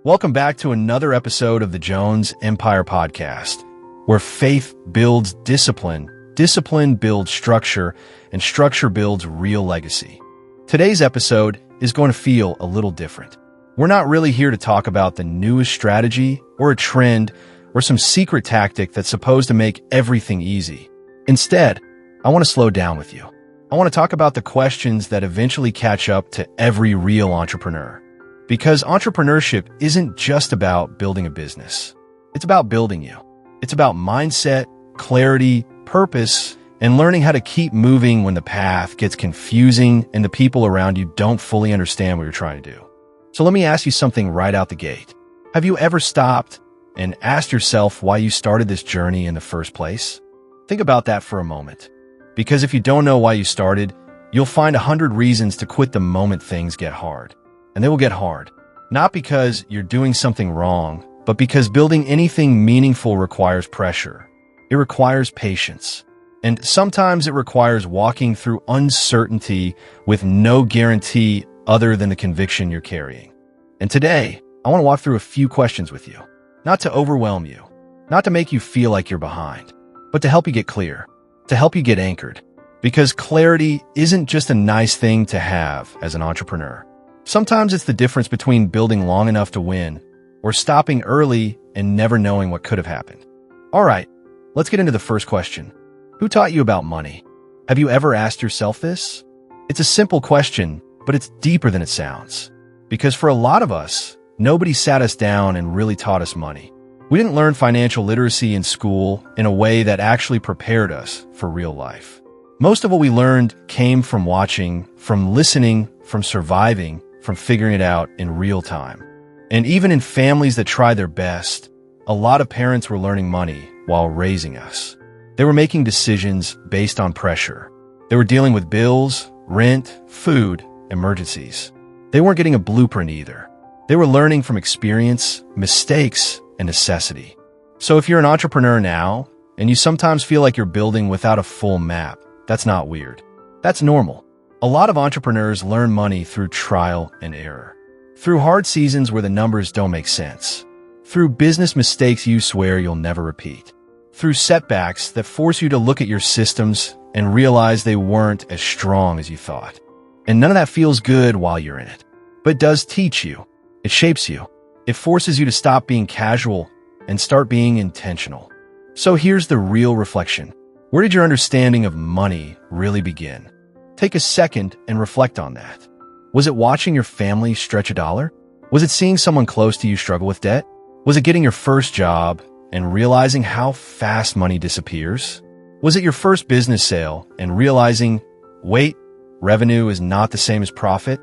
Welcome back to another episode of the Jones Empire Podcast, where faith builds discipline, discipline builds structure, and structure builds real legacy. Today's episode is going to feel a little different. We're not really here to talk about the newest strategy or a trend or some secret tactic that's supposed to make everything easy. Instead, I want to slow down with you. I want to talk about the questions that eventually catch up to every real entrepreneur. Because entrepreneurship isn't just about building a business. It's about building you. It's about mindset, clarity, purpose, and learning how to keep moving when the path gets confusing and the people around you don't fully understand what you're trying to do. So let me ask you something right out the gate. Have you ever stopped and asked yourself why you started this journey in the first place? Think about that for a moment. Because if you don't know why you started, you'll find 100 reasons to quit the moment things get hard. And they will get hard. Not because you're doing something wrong, but because building anything meaningful requires pressure. It requires patience. And sometimes it requires walking through uncertainty with no guarantee other than the conviction you're carrying. And today, I want to walk through a few questions with you. Not to overwhelm you, not to make you feel like you're behind, but to help you get clear, to help you get anchored. Because clarity isn't just a nice thing to have as an entrepreneur. Sometimes it's the difference between building long enough to win or stopping early and never knowing what could have happened. All right, let's get into the first question. Who taught you about money? Have you ever asked yourself this? It's a simple question, but it's deeper than it sounds. Because for a lot of us, nobody sat us down and really taught us money. We didn't learn financial literacy in school in a way that actually prepared us for real life. Most of what we learned came from watching, from listening, from surviving, from figuring it out in real time. And even in families that try their best, a lot of parents were learning money while raising us. They were making decisions based on pressure. They were dealing with bills, rent, food, emergencies. They weren't getting a blueprint either. They were learning from experience, mistakes, and necessity. So if you're an entrepreneur now, and you sometimes feel like you're building without a full map, that's not weird. That's normal. A lot of entrepreneurs learn money through trial and error. Through hard seasons where the numbers don't make sense. Through business mistakes you swear you'll never repeat. Through setbacks that force you to look at your systems and realize they weren't as strong as you thought. And none of that feels good while you're in it. But it does teach you. It shapes you. It forces you to stop being casual and start being intentional. So here's the real reflection. Where did your understanding of money really begin? Take a second and reflect on that. Was it watching your family stretch a dollar? Was it seeing someone close to you struggle with debt? Was it getting your first job and realizing how fast money disappears? Was it your first business sale and realizing, wait, revenue is not the same as profit?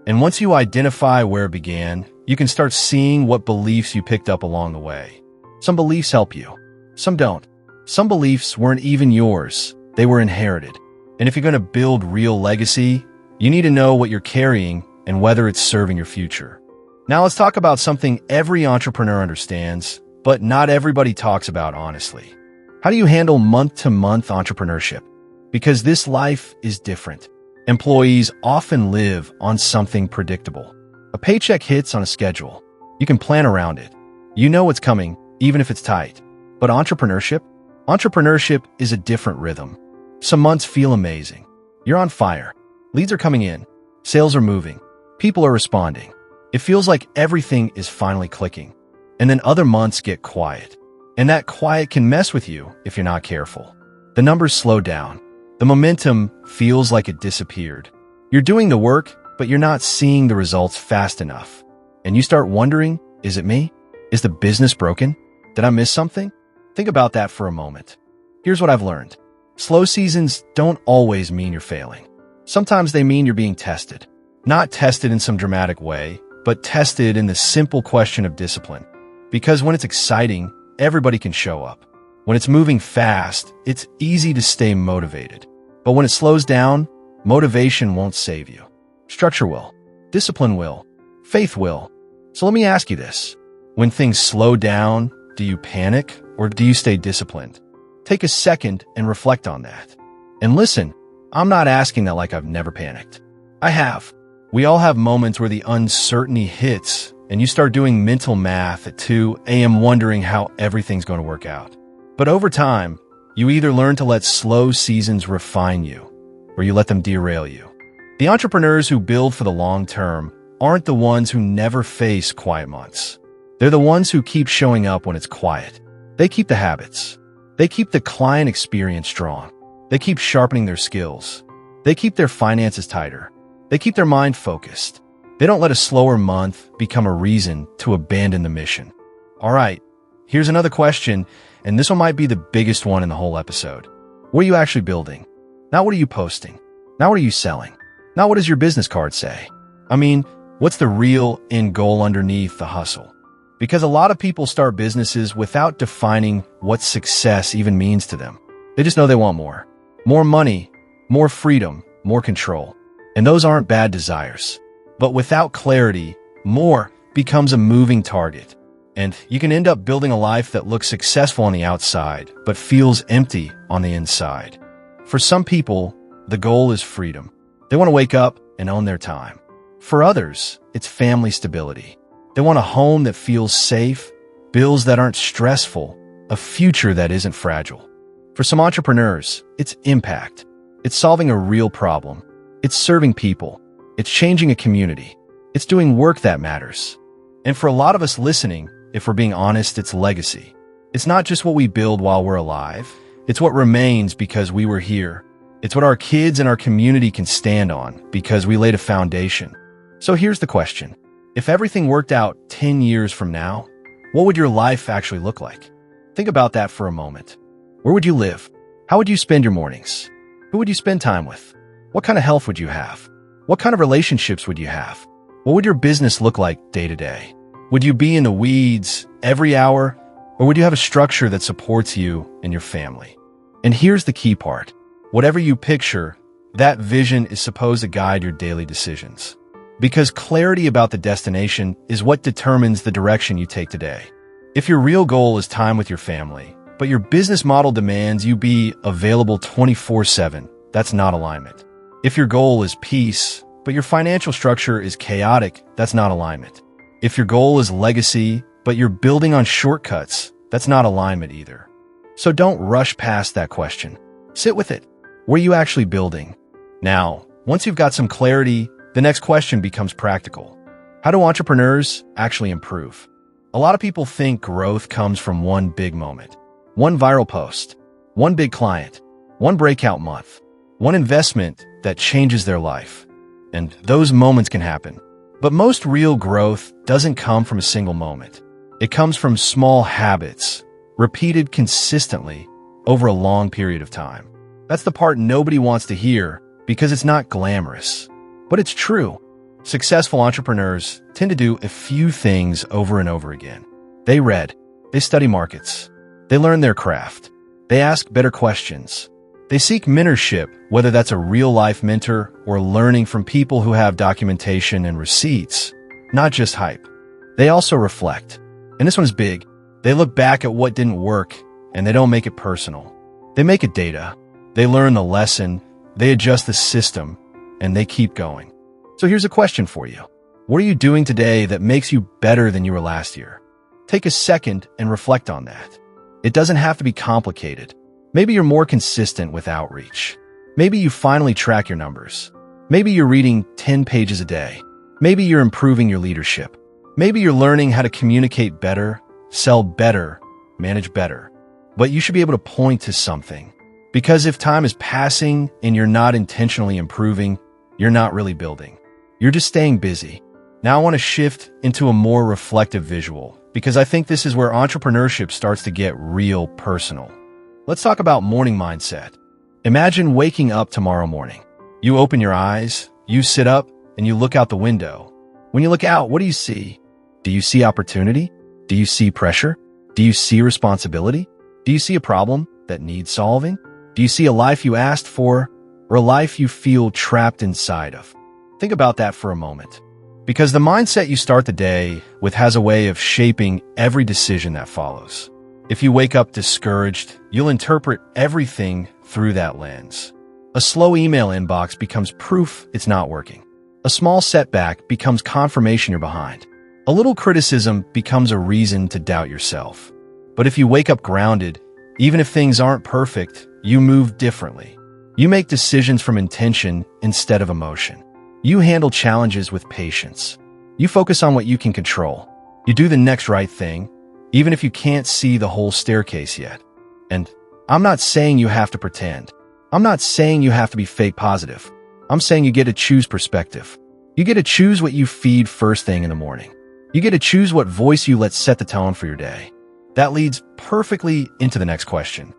And once you identify where it began, you can start seeing what beliefs you picked up along the way. Some beliefs help you. Some don't. Some beliefs weren't even yours. They were inherited. And if you're going to build real legacy, you need to know what you're carrying and whether it's serving your future. Now let's talk about something every entrepreneur understands, but not everybody talks about honestly. How do you handle month-to-month entrepreneurship? Because this life is different. Employees often live on something predictable. A paycheck hits on a schedule. You can plan around it. You know what's coming, even if it's tight. But entrepreneurship? Entrepreneurship is a different rhythm. Some months feel amazing. You're on fire. Leads are coming in. Sales are moving. People are responding. It feels like everything is finally clicking. And then other months get quiet. And that quiet can mess with you if you're not careful. The numbers slow down. The momentum feels like it disappeared. You're doing the work, but you're not seeing the results fast enough. And you start wondering, is it me? Is the business broken? Did I miss something? Think about that for a moment. Here's what I've learned. Slow seasons don't always mean you're failing. Sometimes they mean you're being tested. Not tested in some dramatic way, but tested in the simple question of discipline. Because when it's exciting, everybody can show up. When it's moving fast, it's easy to stay motivated. But when it slows down, motivation won't save you. Structure will. Discipline will. Faith will. So let me ask you this. When things slow down, do you panic or do you stay disciplined? Take a second and reflect on that. And listen, I'm not asking that like I've never panicked. I have. We all have moments where the uncertainty hits and you start doing mental math at 2 a.m. wondering how everything's going to work out. But over time, you either learn to let slow seasons refine you, or you let them derail you. The entrepreneurs who build for the long term aren't the ones who never face quiet months. They're the ones who keep showing up when it's quiet. They keep the habits. They keep the client experience strong. They keep sharpening their skills. They keep their finances tighter. They keep their mind focused. They don't let a slower month become a reason to abandon the mission. All right, here's another question, and this one might be the biggest one in the whole episode. What are you actually building? Not what are you posting? Not what are you selling? Not what does your business card say? I mean, what's the real end goal underneath the hustle? Because a lot of people start businesses without defining what success even means to them. They just know they want more. More money, more freedom, more control. And those aren't bad desires. But without clarity, more becomes a moving target. And you can end up building a life that looks successful on the outside, but feels empty on the inside. For some people, the goal is freedom. They want to wake up and own their time. For others, it's family stability. They want a home that feels safe, bills that aren't stressful, a future that isn't fragile. For some entrepreneurs, it's impact. It's solving a real problem. It's serving people. It's changing a community. It's doing work that matters. And for a lot of us listening, if we're being honest, it's legacy. It's not just what we build while we're alive. It's what remains because we were here. It's what our kids and our community can stand on because we laid a foundation. So here's the question. If everything worked out 10 years from now, what would your life actually look like? Think about that for a moment. Where would you live? How would you spend your mornings? Who would you spend time with? What kind of health would you have? What kind of relationships would you have? What would your business look like day to day? Would you be in the weeds every hour, or would you have a structure that supports you and your family? And here's the key part. Whatever you picture, that vision is supposed to guide your daily decisions. Because clarity about the destination is what determines the direction you take today. If your real goal is time with your family, but your business model demands you be available 24/7, that's not alignment. If your goal is peace, but your financial structure is chaotic, that's not alignment. If your goal is legacy, but you're building on shortcuts, that's not alignment either. So don't rush past that question. Sit with it. What are you actually building? Now, once you've got some clarity, the next question becomes practical. How do entrepreneurs actually improve? A lot of people think growth comes from one big moment. One viral post, one big client, one breakout month, one investment that changes their life. And those moments can happen. But most real growth doesn't come from a single moment. It comes from small habits, repeated consistently over a long period of time. That's the part nobody wants to hear because it's not glamorous. But it's true. Successful entrepreneurs tend to do a few things over and over again. They read, they study markets, they learn their craft, they ask better questions, they seek mentorship, whether that's a real-life mentor or learning from people who have documentation and receipts, not just hype. They also reflect. And this one's big. They look back at what didn't work, and they don't make it personal. They make it data. They learn the lesson, they adjust the system, and they keep going. So here's a question for you. What are you doing today that makes you better than you were last year? Take a second and reflect on that. It doesn't have to be complicated. Maybe you're more consistent with outreach. Maybe you finally track your numbers. Maybe you're reading 10 pages a day. Maybe you're improving your leadership. Maybe you're learning how to communicate better, sell better, manage better. But you should be able to point to something. Because if time is passing and you're not intentionally improving, you're not really building. You're just staying busy. Now I want to shift into a more reflective visual, because I think this is where entrepreneurship starts to get real personal. Let's talk about morning mindset. Imagine waking up tomorrow morning. You open your eyes, you sit up, and you look out the window. When you look out, what do you see? Do you see opportunity? Do you see pressure? Do you see responsibility? Do you see a problem that needs solving? Do you see a life you asked for, or a life you feel trapped inside of? Think about that for a moment. Because the mindset you start the day with has a way of shaping every decision that follows. If you wake up discouraged, you'll interpret everything through that lens. A slow email inbox becomes proof it's not working. A small setback becomes confirmation you're behind. A little criticism becomes a reason to doubt yourself. But if you wake up grounded, even if things aren't perfect, you move differently. You make decisions from intention instead of emotion. You handle challenges with patience. You focus on what you can control. You do the next right thing, even if you can't see the whole staircase yet. And I'm not saying you have to pretend. I'm not saying you have to be fake positive. I'm saying you get to choose perspective. You get to choose what you feed first thing in the morning. You get to choose what voice you let set the tone for your day. That leads perfectly into the next question.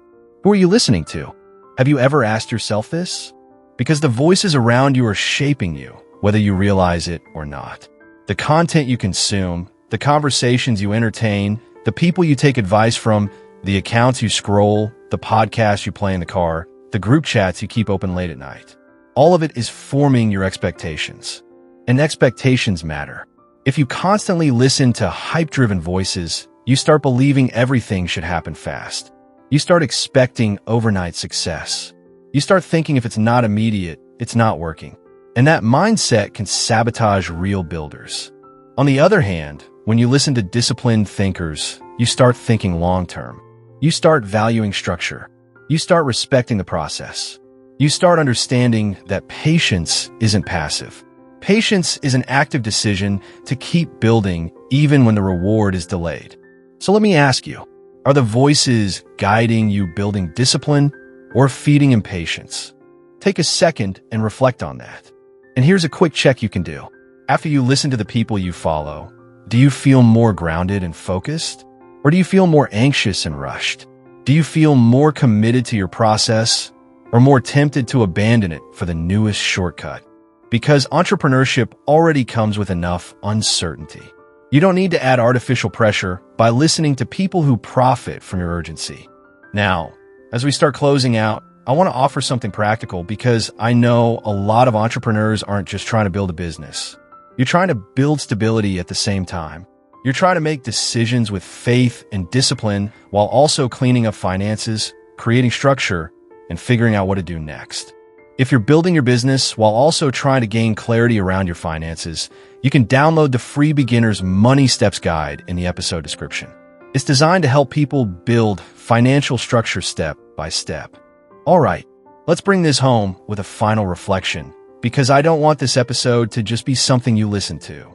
Who are you listening to? Have you ever asked yourself this? Because the voices around you are shaping you, whether you realize it or not. The content you consume, the conversations you entertain, the people you take advice from, the accounts you scroll, the podcasts you play in the car, the group chats you keep open late at night. All of it is forming your expectations. And expectations matter. If you constantly listen to hype-driven voices, you start believing everything should happen fast. You start expecting overnight success. You start thinking if it's not immediate, it's not working. And that mindset can sabotage real builders. On the other hand, when you listen to disciplined thinkers, you start thinking long-term. You start valuing structure. You start respecting the process. You start understanding that patience isn't passive. Patience is an active decision to keep building even when the reward is delayed. So let me ask you, are the voices guiding you building discipline or feeding impatience? Take a second and reflect on that. And here's a quick check you can do. After you listen to the people you follow, do you feel more grounded and focused? Or do you feel more anxious and rushed? Do you feel more committed to your process or more tempted to abandon it for the newest shortcut? Because entrepreneurship already comes with enough uncertainty. You don't need to add artificial pressure by listening to people who profit from your urgency. Now, as we start closing out, I want to offer something practical because I know a lot of entrepreneurs aren't just trying to build a business. You're trying to build stability at the same time. You're trying to make decisions with faith and discipline while also cleaning up finances, creating structure, and figuring out what to do next. If you're building your business while also trying to gain clarity around your finances, you can download the free Beginner's Money Steps Guide in the episode description. It's designed to help people build financial structure step by step. All right, let's bring this home with a final reflection, because I don't want this episode to just be something you listen to.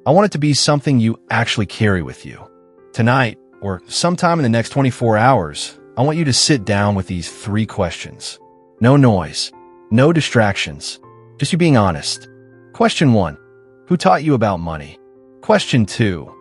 I want it to be something you actually carry with you. Tonight, or sometime in the next 24 hours, I want you to sit down with these 3 questions. No noise. No distractions. Just you being honest. Question 1. Who taught you about money? Question 2.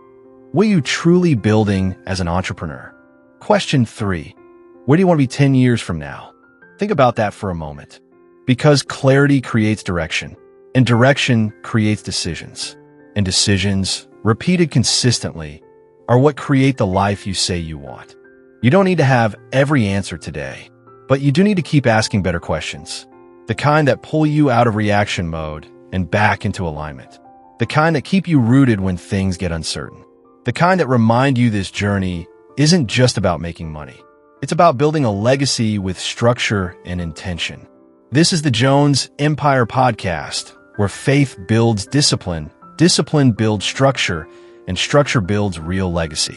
What are you truly building as an entrepreneur? Question 3. Where do you want to be 10 years from now? Think about that for a moment. Because clarity creates direction, and direction creates decisions. And decisions, repeated consistently, are what create the life you say you want. You don't need to have every answer today, but you do need to keep asking better questions. The kind that pull you out of reaction mode and back into alignment. The kind that keep you rooted when things get uncertain. The kind that remind you this journey isn't just about making money. It's about building a legacy with structure and intention. This is the Jones Empire Podcast, where faith builds discipline, discipline builds structure, and structure builds real legacy.